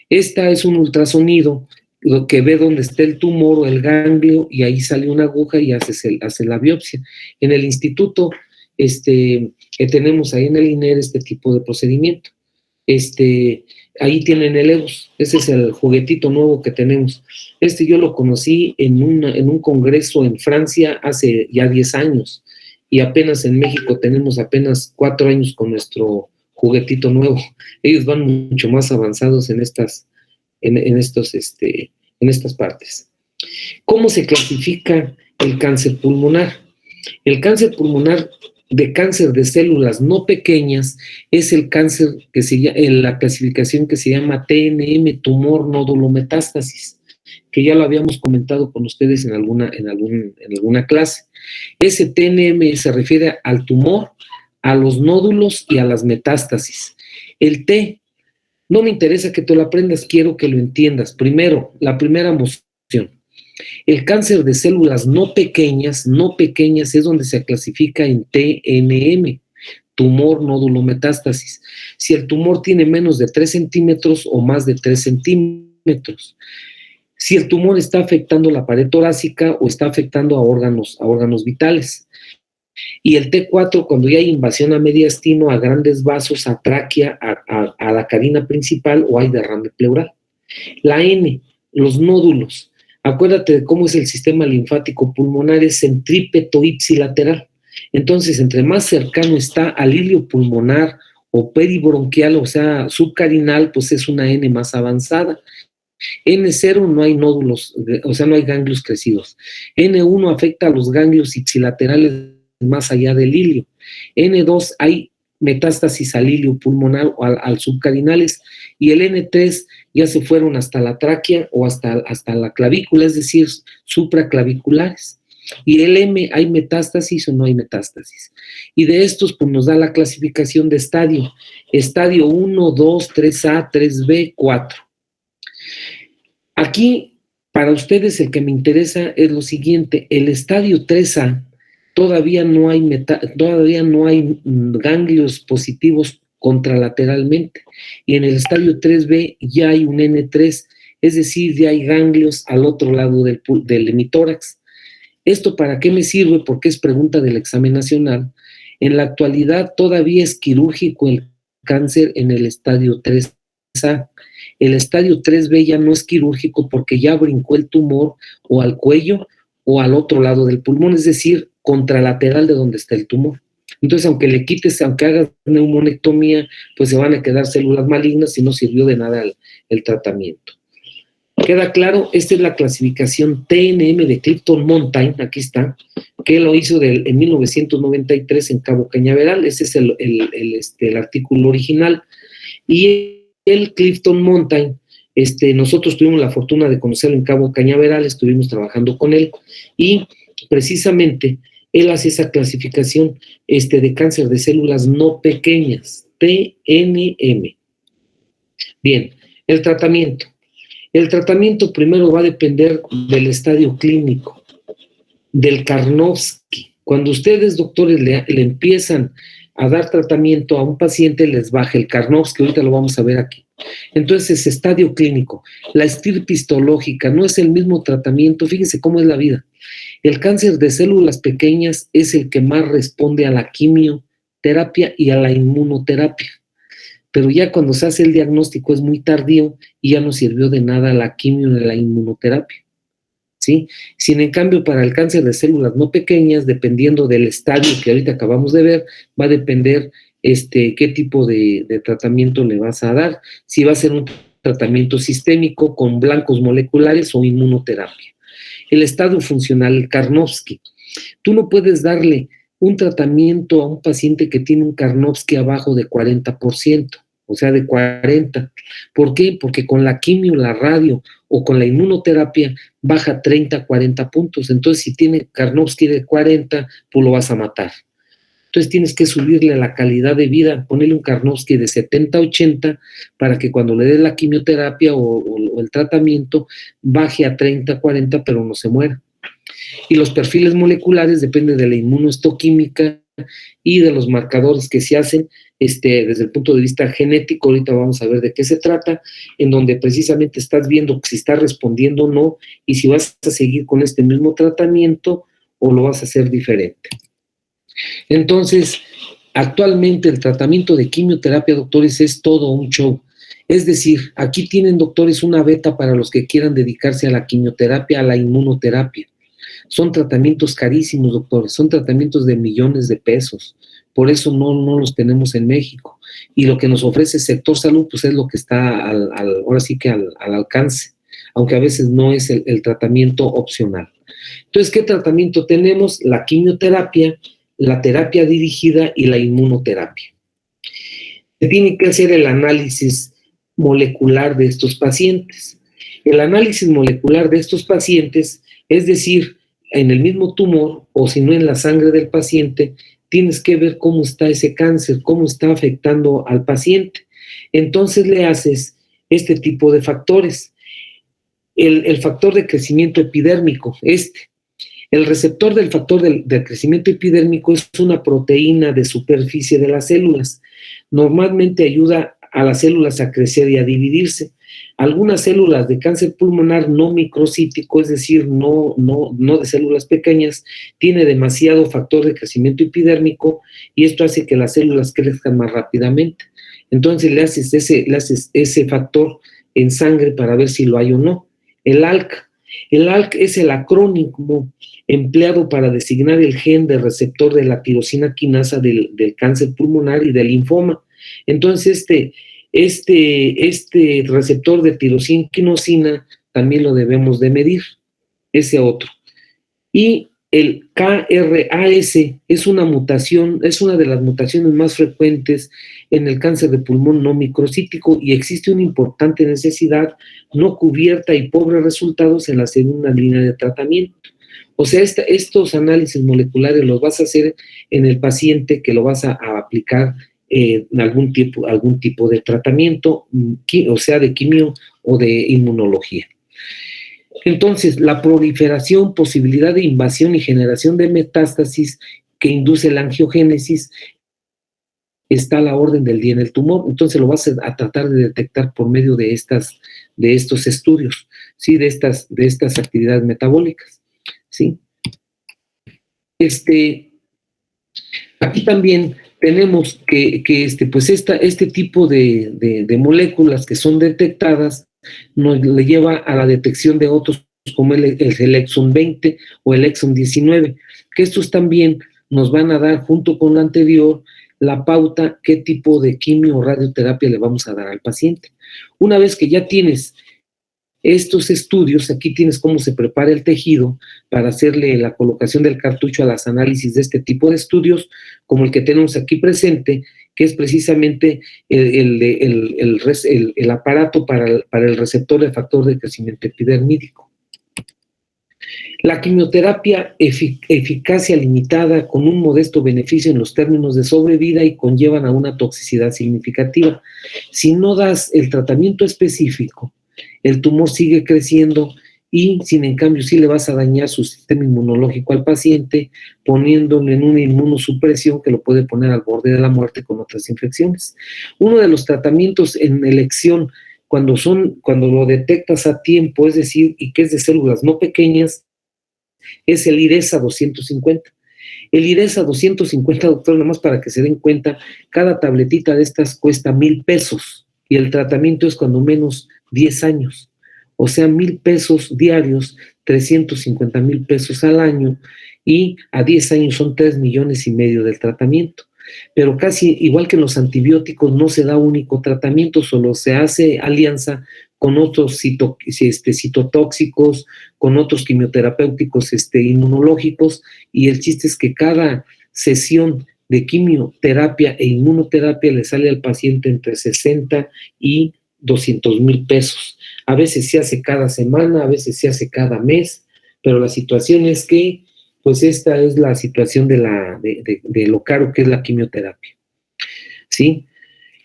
Esta es un ultrasonido lo que ve dónde está el tumor o el ganglio, y ahí sale una aguja y hace la biopsia. En el instituto tenemos ahí en el INER este tipo de procedimiento. Ahí tienen el EBUS, ese es el juguetito nuevo que tenemos. Yo lo conocí en un congreso en Francia hace ya 10 años, y apenas en México tenemos apenas 4 años con nuestro juguetito nuevo. Ellos van mucho más avanzados en estas partes. ¿Cómo se clasifica el cáncer pulmonar? El cáncer pulmonar de cáncer de células no pequeñas es el cáncer que en la clasificación que se llama TNM, tumor nódulo metástasis, que ya lo habíamos comentado con ustedes en alguna clase. Ese TNM se refiere al tumor, a los nódulos y a las metástasis. El T, no me interesa que te lo aprendas, quiero que lo entiendas. Primero, la primera moción. El cáncer de células no pequeñas es donde se clasifica en TNM, tumor nódulo metástasis. Si el tumor tiene menos de 3 centímetros o más de 3 centímetros. Si el tumor está afectando la pared torácica o está afectando a órganos vitales. Y el T4, cuando ya hay invasión a mediastino, a grandes vasos, a tráquea, a la carina principal, o hay derrame pleural. La N, los nódulos. Acuérdate de cómo es el sistema linfático pulmonar, es centrípeto ipsilateral. Entonces, entre más cercano está al hilio pulmonar o peribronquial, o sea, subcarinal, pues es una N más avanzada. N0 no hay nódulos, o sea, no hay ganglios crecidos. N1 afecta a los ganglios ipsilaterales más allá del ilio. N2 hay metástasis al ilio pulmonar o al subcarinales, y el N3 ya se fueron hasta la tráquea o hasta la clavícula, es decir, supraclaviculares. Y el M, ¿hay metástasis o no hay metástasis? Y de estos, pues nos da la clasificación de estadio. Estadio 1, 2, 3A, 3B, 4. Aquí, para ustedes, el que me interesa es lo siguiente: el estadio 3A todavía no hay ganglios positivos contralateralmente, y en el estadio 3B ya hay un N3, es decir, ya hay ganglios al otro lado del hemitórax. ¿Esto para qué me sirve? Porque es pregunta del examen nacional. En la actualidad todavía es quirúrgico el cáncer en el estadio 3A. El estadio 3B ya no es quirúrgico porque ya brincó el tumor o al cuello o al otro lado del pulmón, es decir, contralateral de donde está el tumor. Entonces, aunque le quites, aunque hagas neumonectomía, pues se van a quedar células malignas y no sirvió de nada el tratamiento. ¿Queda claro? Esta es la clasificación TNM de Clifton Montaigne, aquí está, que lo hizo en 1993 en Cabo Cañaveral. Ese es el artículo original. Y el Clifton Montaigne, nosotros tuvimos la fortuna de conocerlo en Cabo Cañaveral, estuvimos trabajando con él, y precisamente él hace esa clasificación de cáncer de células no pequeñas, TNM. Bien, el tratamiento. El tratamiento primero va a depender del estadio clínico, del Karnofsky. Cuando ustedes, doctores, le empiezan a dar tratamiento a un paciente, les baja el Karnofsky, ahorita lo vamos a ver aquí. Entonces, estadio clínico, la estirpe histológica, no es el mismo tratamiento. Fíjense cómo es la vida. El cáncer de células pequeñas es el que más responde a la quimioterapia y a la inmunoterapia. Pero ya cuando se hace el diagnóstico es muy tardío y ya no sirvió de nada la quimio ni la inmunoterapia, ¿sí? Sin en cambio, para el cáncer de células no pequeñas, dependiendo del estadio que ahorita acabamos de ver, va a depender qué tipo de tratamiento le vas a dar, si va a ser un tratamiento sistémico con blancos moleculares o inmunoterapia. El estadio funcional, el Karnofsky. Tú no puedes darle un tratamiento a un paciente que tiene un Karnofsky abajo de 40%, o sea, de 40. ¿Por qué? Porque con la quimio, la radio o con la inmunoterapia baja 30, 40 puntos. Entonces, si tiene Karnofsky de 40, pues lo vas a matar. Entonces, tienes que subirle la calidad de vida, ponerle un Karnofsky de 70, 80, para que cuando le des la quimioterapia o el tratamiento, baje a 30, 40, pero no se muera. Y los perfiles moleculares dependen de la inmunohistoquímica y de los marcadores que se hacen desde el punto de vista genético. Ahorita vamos a ver de qué se trata, en donde precisamente estás viendo si está respondiendo o no, y si vas a seguir con este mismo tratamiento o lo vas a hacer diferente. Entonces, actualmente el tratamiento de quimioterapia, doctores, es todo un show. Es decir, aquí tienen, doctores, una beta para los que quieran dedicarse a la quimioterapia, a la inmunoterapia. Son tratamientos carísimos, doctores, son tratamientos de millones de pesos. Por eso no los tenemos en México. Y lo que nos ofrece el sector salud, pues es lo que está ahora sí que al alcance, aunque a veces no es el tratamiento opcional. Entonces, ¿qué tratamiento tenemos? La quimioterapia, la terapia dirigida y la inmunoterapia. Se tiene que hacer el análisis molecular de estos pacientes. El análisis molecular de estos pacientes, es decir, en el mismo tumor o si no en la sangre del paciente, tienes que ver cómo está ese cáncer, cómo está afectando al paciente. Entonces le haces este tipo de factores. El factor de crecimiento epidérmico, el receptor del factor del crecimiento epidérmico es una proteína de superficie de las células. Normalmente ayuda a las células a crecer y a dividirse. Algunas células de cáncer pulmonar no microcítico, es decir, no de células pequeñas, tiene demasiado factor de crecimiento epidérmico y esto hace que las células crezcan más rápidamente. Entonces le haces ese factor en sangre para ver si lo hay o no. El ALK es el acrónimo empleado para designar el gen de receptor de la tirosina quinasa del cáncer pulmonar y del linfoma. Entonces, este receptor de tirosina también lo debemos de medir, ese otro. Y el KRAS es una mutación, es una de las mutaciones más frecuentes en el cáncer de pulmón no microcítico y existe una importante necesidad no cubierta y pobres resultados en la segunda línea de tratamiento. O sea, estos análisis moleculares los vas a hacer en el paciente que lo vas a aplicar en algún tipo de tratamiento, o sea, de quimio o de inmunología. Entonces, la proliferación, posibilidad de invasión y generación de metástasis que induce la angiogénesis está a la orden del día en el tumor. Entonces, lo vas a tratar de detectar por medio de estos estudios, ¿sí? De estas actividades metabólicas, ¿sí? Aquí también tenemos que pues este tipo de moléculas que son detectadas nos le lleva a la detección de otros como el exon 20 o el exon 19, que estos también nos van a dar, junto con la anterior, la pauta qué tipo de quimio o radioterapia le vamos a dar al paciente. Una vez que ya tienes estos estudios, aquí tienes cómo se prepara el tejido para hacerle la colocación del cartucho a las análisis de este tipo de estudios, como el que tenemos aquí presente, que es precisamente el aparato para el receptor de factor de crecimiento epidérmico. La quimioterapia eficacia limitada con un modesto beneficio en los términos de sobrevida y conllevan a una toxicidad significativa. Si no das el tratamiento específico, el tumor sigue creciendo y, sin en cambio, sí le vas a dañar su sistema inmunológico al paciente, poniéndole en una inmunosupresión que lo puede poner al borde de la muerte con otras infecciones. Uno de los tratamientos en elección, cuando lo detectas a tiempo, es decir, y que es de células no pequeñas, es el IRESA 250. El IRESA 250, doctor, nomás para que se den cuenta, cada tabletita de estas cuesta 1,000 pesos y el tratamiento es cuando menos 10 años. O sea, 1,000 pesos diarios, 350,000 pesos al año y a 10 años son 3,5 millones del tratamiento. Pero casi igual que en los antibióticos no se da único tratamiento, solo se hace alianza con otros citotóxicos, con otros quimioterapéuticos inmunológicos, y el chiste es que cada sesión de quimioterapia e inmunoterapia le sale al paciente entre 60 y 200,000 pesos. A veces se hace cada semana, a veces se hace cada mes, pero la situación es que, pues esta es la situación de lo caro que es la quimioterapia, ¿sí?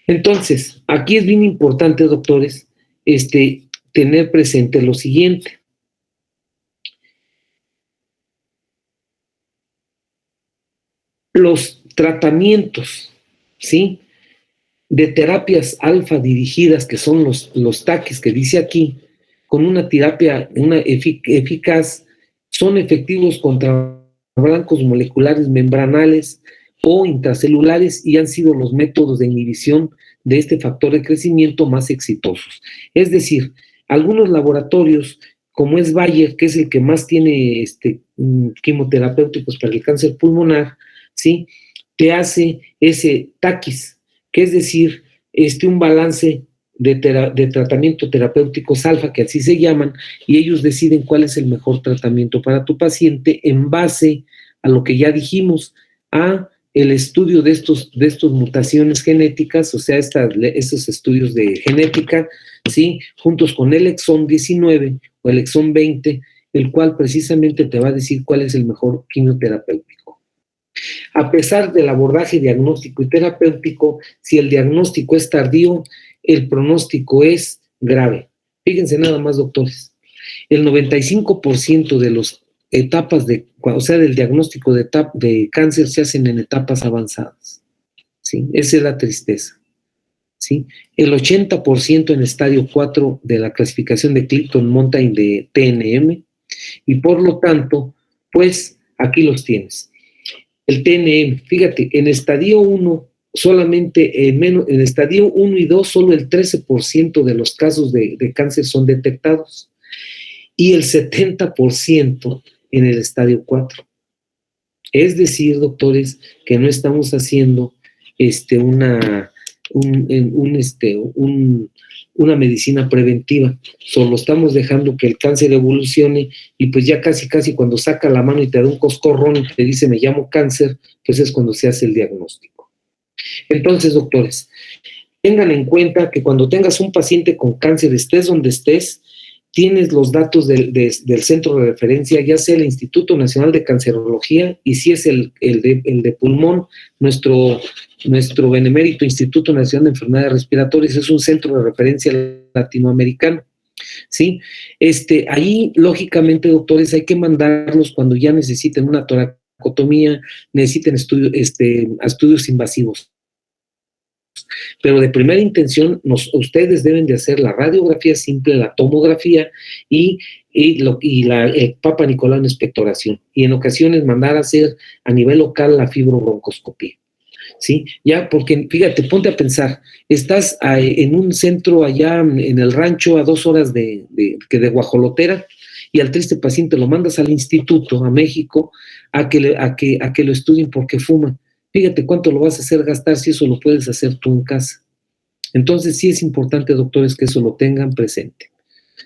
Entonces, aquí es bien importante, doctores, tener presente lo siguiente. Los tratamientos, ¿sí?, de terapias alfa dirigidas, que son los TACs que dice aquí, con una terapia eficaz, son efectivos contra blancos moleculares membranales o intracelulares y han sido los métodos de inhibición de este factor de crecimiento más exitosos. Es decir, algunos laboratorios, como es Bayer, que es el que más tiene quimioterapéuticos para el cáncer pulmonar, ¿sí?, te hace ese TACIS, que es decir, un balance de tratamiento terapéuticos alfa, que así se llaman, y ellos deciden cuál es el mejor tratamiento para tu paciente en base a lo que ya dijimos, a el estudio de estos mutaciones genéticas, o sea, estos estudios de genética, ¿sí?, juntos con el exon 19 o el exon 20, el cual precisamente te va a decir cuál es el mejor quimioterapéutico. A pesar del abordaje diagnóstico y terapéutico, si el diagnóstico es tardío, el pronóstico es grave. Fíjense nada más, doctores, el 95% de las etapas del diagnóstico de cáncer se hacen en etapas avanzadas, ¿sí? Esa es la tristeza, ¿sí? El 80% en estadio 4 de la clasificación de Clifton-Mountain de TNM, y por lo tanto, pues aquí los tienes. El TNM, fíjate, en estadio 1, solamente en estadio 1 y 2, solo el 13% de los casos de cáncer son detectados y el 70% en el estadio 4. Es decir, doctores, que no estamos haciendo una medicina preventiva. Solo estamos dejando que el cáncer evolucione y pues ya casi cuando saca la mano y te da un coscorrón y te dice me llamo cáncer, pues es cuando se hace el diagnóstico. Entonces, doctores, tengan en cuenta que cuando tengas un paciente con cáncer, estés donde estés, tienes los datos del centro de referencia, ya sea el Instituto Nacional de Cancerología, y si es el de pulmón, nuestro benemérito Instituto Nacional de Enfermedades Respiratorias es un centro de referencia latinoamericano, ¿sí? Ahí, lógicamente, doctores, hay que mandarlos cuando ya necesiten una toracotomía, necesiten estudios invasivos. Pero de primera intención, ustedes deben de hacer la radiografía simple, la tomografía y el Papa Nicolau en expectoración. Y en ocasiones mandar a hacer a nivel local la fibrobroncoscopía. ¿Sí? Ya, porque fíjate, ponte a pensar, estás en un centro allá en el rancho a 2 horas de guajolotera y al triste paciente lo mandas al instituto, a México, a que lo estudien porque fuma. Fíjate cuánto lo vas a hacer gastar si eso lo puedes hacer tú en casa. Entonces sí es importante, doctores, que eso lo tengan presente.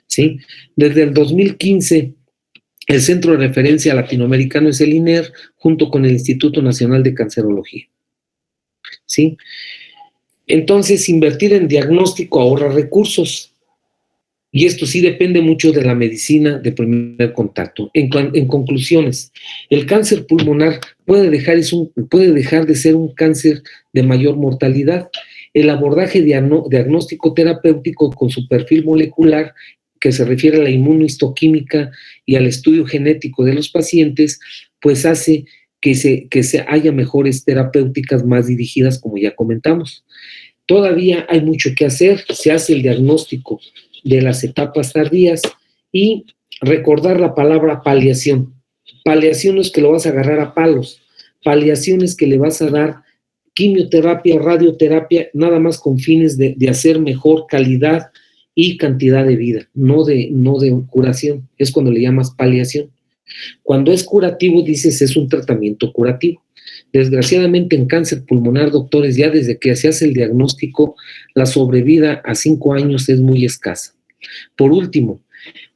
¿Sí? Desde el 2015, el Centro de Referencia Latinoamericano es el INER, junto con el Instituto Nacional de Cancerología. ¿Sí? Entonces, invertir en diagnóstico ahorra recursos. Y esto sí depende mucho de la medicina de primer contacto. En conclusiones, el cáncer pulmonar puede dejar de ser un cáncer de mayor mortalidad. El abordaje diagnóstico terapéutico con su perfil molecular, que se refiere a la inmunohistoquímica y al estudio genético de los pacientes, pues hace que se haya mejores terapéuticas más dirigidas, como ya comentamos. Todavía hay mucho que hacer, se hace el diagnóstico de las etapas tardías y recordar la palabra paliación. Paliación no es que lo vas a agarrar a palos, paliación es que le vas a dar quimioterapia, radioterapia, nada más con fines de hacer mejor calidad y cantidad de vida, no de curación, es cuando le llamas paliación. Cuando es curativo, dices, es un tratamiento curativo. Desgraciadamente en cáncer pulmonar, doctores, ya desde que se hace el diagnóstico, la sobrevida a 5 años es muy escasa. Por último,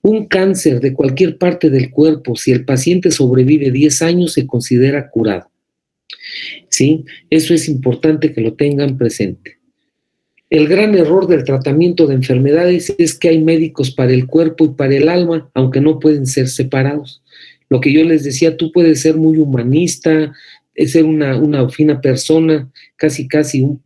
un cáncer de cualquier parte del cuerpo, si el paciente sobrevive 10 años, se considera curado. ¿Sí? Eso es importante que lo tengan presente. El gran error del tratamiento de enfermedades es que hay médicos para el cuerpo y para el alma, aunque no pueden ser separados. Lo que yo les decía, tú puedes ser muy humanista, ser una fina persona, casi un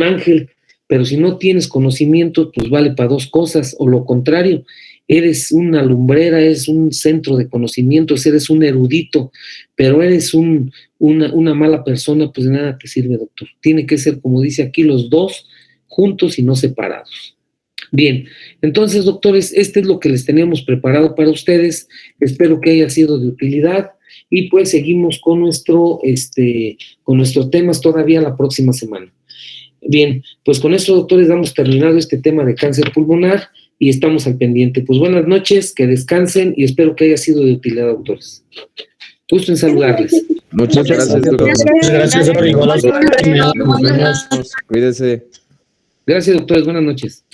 ángel, pero si no tienes conocimiento, pues vale para 2 cosas, o lo contrario, eres una lumbrera, eres un centro de conocimientos, eres un erudito, pero eres una mala persona, pues de nada te sirve, doctor. Tiene que ser, como dice aquí, los 2 juntos y no separados. Bien, entonces, doctores, es lo que les teníamos preparado para ustedes. Espero que haya sido de utilidad y pues seguimos con nuestros temas todavía la próxima semana. Bien, pues con esto, doctores, damos terminado este tema de cáncer pulmonar y estamos al pendiente. Pues buenas noches, que descansen y espero que haya sido de utilidad, doctores. Gusto en saludarles. Muchas gracias, doctor. Muchas gracias, doctor. Cuídese. Gracias, doctores. Buenas noches.